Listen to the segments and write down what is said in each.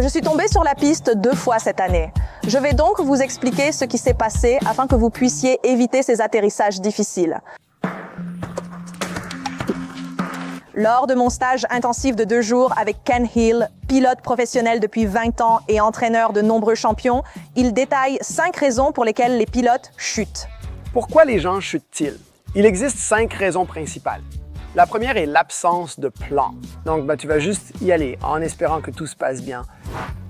Je suis tombée sur la piste 2 fois cette année. Je vais donc vous expliquer ce qui s'est passé afin que vous puissiez éviter ces atterrissages difficiles. Lors de mon stage intensif de 2 jours avec Ken Hill, pilote professionnel depuis 20 ans et entraîneur de nombreux champions, il détaille 5 raisons pour lesquelles les pilotes chutent. Pourquoi les gens chutent-ils? Il existe 5 raisons principales. La première est l'absence de plan. Donc, tu vas juste y aller en espérant que tout se passe bien.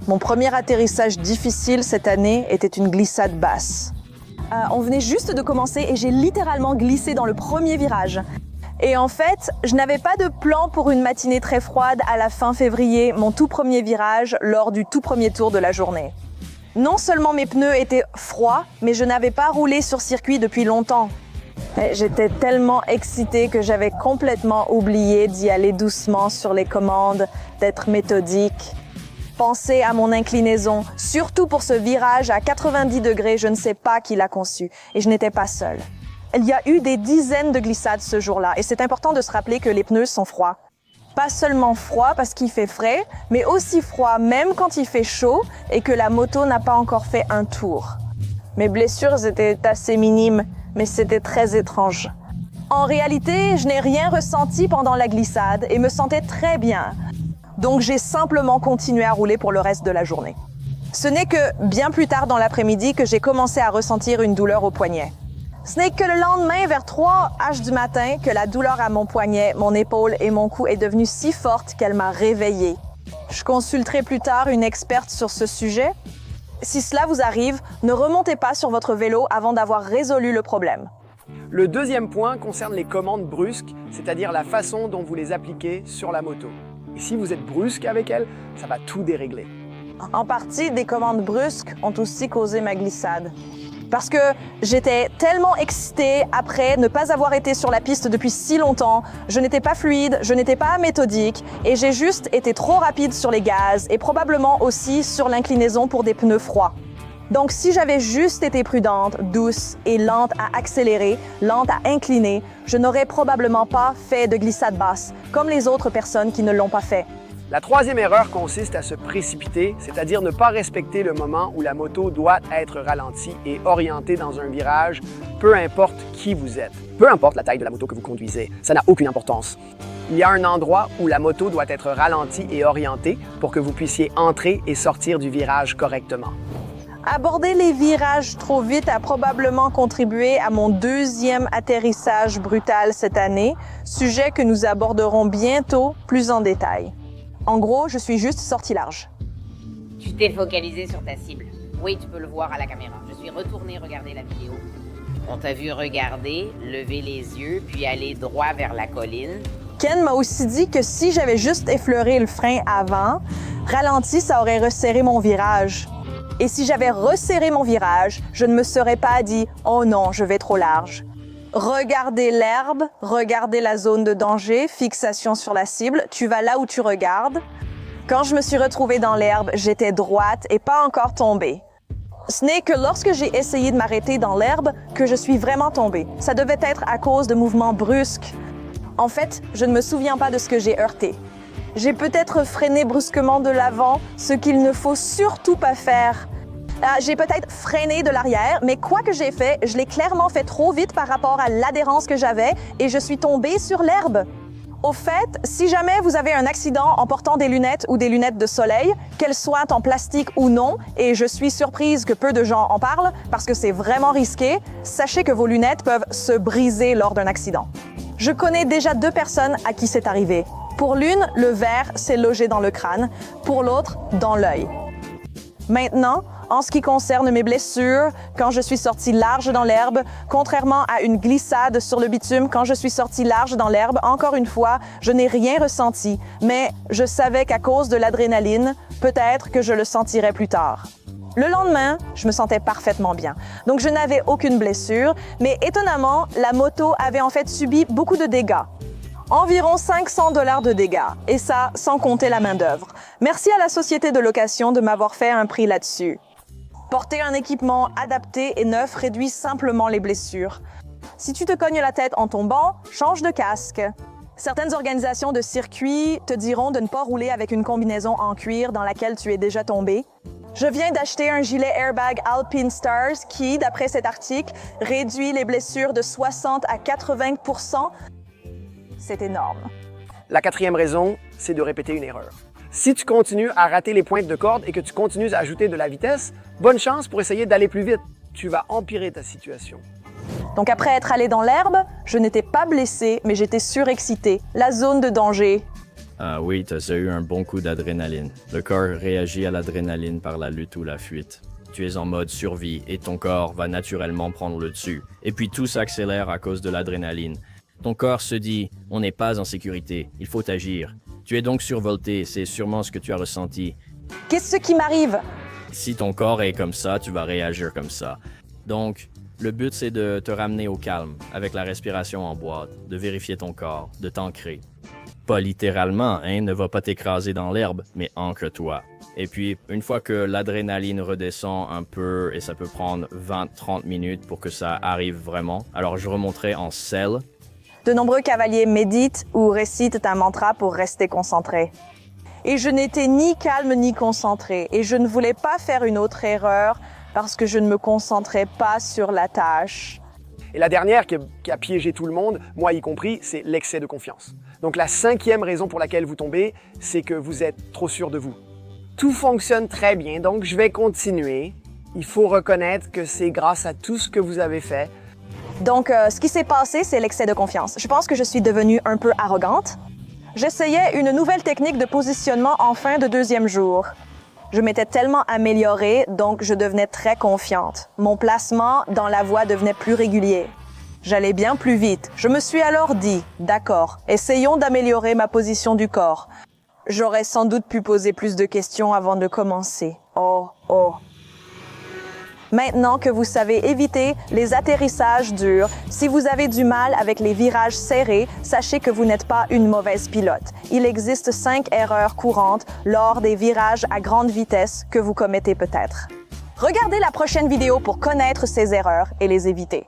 Mon premier atterrissage difficile cette année était une glissade basse. On venait juste de commencer et j'ai littéralement glissé dans le premier virage. Et en fait, je n'avais pas de plan pour une matinée très froide à la fin février, mon tout premier virage lors du tout premier tour de la journée. Non seulement mes pneus étaient froids, mais je n'avais pas roulé sur circuit depuis longtemps. J'étais tellement excitée que j'avais complètement oublié d'y aller doucement sur les commandes, d'être méthodique. Pensez à mon inclinaison, surtout pour ce virage à 90 degrés, je ne sais pas qui l'a conçu et je n'étais pas seule. Il y a eu des dizaines de glissades ce jour-là et c'est important de se rappeler que les pneus sont froids. Pas seulement froid parce qu'il fait frais, mais aussi froid même quand il fait chaud et que la moto n'a pas encore fait un tour. Mes blessures étaient assez minimes, mais c'était très étrange. En réalité, je n'ai rien ressenti pendant la glissade et me sentais très bien. Donc j'ai simplement continué à rouler pour le reste de la journée. Ce n'est que bien plus tard dans l'après-midi que j'ai commencé à ressentir une douleur au poignet. Ce n'est que le lendemain, vers 3h du matin, que la douleur à mon poignet, mon épaule et mon cou est devenue si forte qu'elle m'a réveillée. Je consulterai plus tard une experte sur ce sujet. Si cela vous arrive, ne remontez pas sur votre vélo avant d'avoir résolu le problème. Le deuxième point concerne les commandes brusques, c'est-à-dire la façon dont vous les appliquez sur la moto. Et si vous êtes brusque avec elle, ça va tout dérégler. En partie, des commandes brusques ont aussi causé ma glissade. Parce que j'étais tellement excitée après ne pas avoir été sur la piste depuis si longtemps, je n'étais pas fluide, je n'étais pas méthodique et j'ai juste été trop rapide sur les gaz et probablement aussi sur l'inclinaison pour des pneus froids. Donc si j'avais juste été prudente, douce et lente à accélérer, lente à incliner, je n'aurais probablement pas fait de glissade basse, comme les autres personnes qui ne l'ont pas fait. La troisième erreur consiste à se précipiter, c'est-à-dire ne pas respecter le moment où la moto doit être ralentie et orientée dans un virage, peu importe qui vous êtes. Peu importe la taille de la moto que vous conduisez, ça n'a aucune importance. Il y a un endroit où la moto doit être ralentie et orientée pour que vous puissiez entrer et sortir du virage correctement. Aborder les virages trop vite a probablement contribué à mon deuxième atterrissage brutal cette année, sujet que nous aborderons bientôt plus en détail. En gros, je suis juste sortie large. Tu t'es focalisé sur ta cible. Oui, tu peux le voir à la caméra. Je suis retournée regarder la vidéo. On t'a vu regarder, lever les yeux, puis aller droit vers la colline. Ken m'a aussi dit que si j'avais juste effleuré le frein avant, ralenti, ça aurait resserré mon virage. Et si j'avais resserré mon virage, je ne me serais pas dit « Oh non, je vais trop large ». Regardez l'herbe, regardez la zone de danger, fixation sur la cible, tu vas là où tu regardes. Quand je me suis retrouvée dans l'herbe, j'étais droite et pas encore tombée. Ce n'est que lorsque j'ai essayé de m'arrêter dans l'herbe que je suis vraiment tombée. Ça devait être à cause de mouvements brusques. En fait, je ne me souviens pas de ce que j'ai heurté. J'ai peut-être freiné brusquement de l'avant, ce qu'il ne faut surtout pas faire. J'ai peut-être freiné de l'arrière, mais quoi que j'ai fait, je l'ai clairement fait trop vite par rapport à l'adhérence que j'avais et je suis tombée sur l'herbe. Au fait, si jamais vous avez un accident en portant des lunettes ou des lunettes de soleil, qu'elles soient en plastique ou non, et je suis surprise que peu de gens en parlent parce que c'est vraiment risqué, sachez que vos lunettes peuvent se briser lors d'un accident. Je connais déjà 2 personnes à qui c'est arrivé. Pour l'une, le verre s'est logé dans le crâne, pour l'autre, dans l'œil. Maintenant, en ce qui concerne mes blessures, quand je suis sortie large dans l'herbe, contrairement à une glissade sur le bitume, quand je suis sortie large dans l'herbe, encore une fois, je n'ai rien ressenti, mais je savais qu'à cause de l'adrénaline, peut-être que je le sentirais plus tard. Le lendemain, je me sentais parfaitement bien. Donc, je n'avais aucune blessure, mais étonnamment, la moto avait en fait subi beaucoup de dégâts. Environ 500 $ de dégâts, et ça sans compter la main-d'œuvre. Merci à la société de location de m'avoir fait un prix là-dessus. Porter un équipement adapté et neuf réduit simplement les blessures. Si tu te cognes la tête en tombant, change de casque. Certaines organisations de circuit te diront de ne pas rouler avec une combinaison en cuir dans laquelle tu es déjà tombé. Je viens d'acheter un gilet airbag Alpine Stars qui, d'après cet article, réduit les blessures de 60 à 80%. C'est énorme. La quatrième raison, c'est de répéter une erreur. Si tu continues à rater les pointes de corde et que tu continues à ajouter de la vitesse, bonne chance pour essayer d'aller plus vite. Tu vas empirer ta situation. Donc après être allé dans l'herbe, je n'étais pas blessée, mais j'étais surexcitée. La zone de danger. Ah oui, tu as eu un bon coup d'adrénaline. Le corps réagit à l'adrénaline par la lutte ou la fuite. Tu es en mode survie et ton corps va naturellement prendre le dessus. Et puis tout s'accélère à cause de l'adrénaline. Ton corps se dit « on n'est pas en sécurité, il faut agir ». Tu es donc survolté, c'est sûrement ce que tu as ressenti. Qu'est-ce qui m'arrive? Si ton corps est comme ça, tu vas réagir comme ça. Donc, le but c'est de te ramener au calme, avec la respiration en boîte, de vérifier ton corps, de t'ancrer. Pas littéralement, hein, ne va pas t'écraser dans l'herbe, mais ancre-toi. Et puis, une fois que l'adrénaline redescend un peu, et ça peut prendre 20-30 minutes pour que ça arrive vraiment, alors je remonterai en selle. De nombreux cavaliers méditent ou récitent un mantra pour rester concentrés. Et je n'étais ni calme ni concentrée, et je ne voulais pas faire une autre erreur parce que je ne me concentrais pas sur la tâche. Et la dernière qui a piégé tout le monde, moi y compris, c'est l'excès de confiance. Donc la cinquième raison pour laquelle vous tombez, c'est que vous êtes trop sûr de vous. Tout fonctionne très bien, donc je vais continuer. Il faut reconnaître que c'est grâce à tout ce que vous avez fait. Donc, ce qui s'est passé, c'est l'excès de confiance. Je pense que je suis devenue un peu arrogante. J'essayais une nouvelle technique de positionnement en fin de deuxième jour. Je m'étais tellement améliorée, donc je devenais très confiante. Mon placement dans la voie devenait plus régulier. J'allais bien plus vite. Je me suis alors dit, d'accord, essayons d'améliorer ma position du corps. J'aurais sans doute pu poser plus de questions avant de commencer. Oh. Maintenant que vous savez éviter les atterrissages durs, si vous avez du mal avec les virages serrés, sachez que vous n'êtes pas une mauvaise pilote. Il existe 5 erreurs courantes lors des virages à grande vitesse que vous commettez peut-être. Regardez la prochaine vidéo pour connaître ces erreurs et les éviter.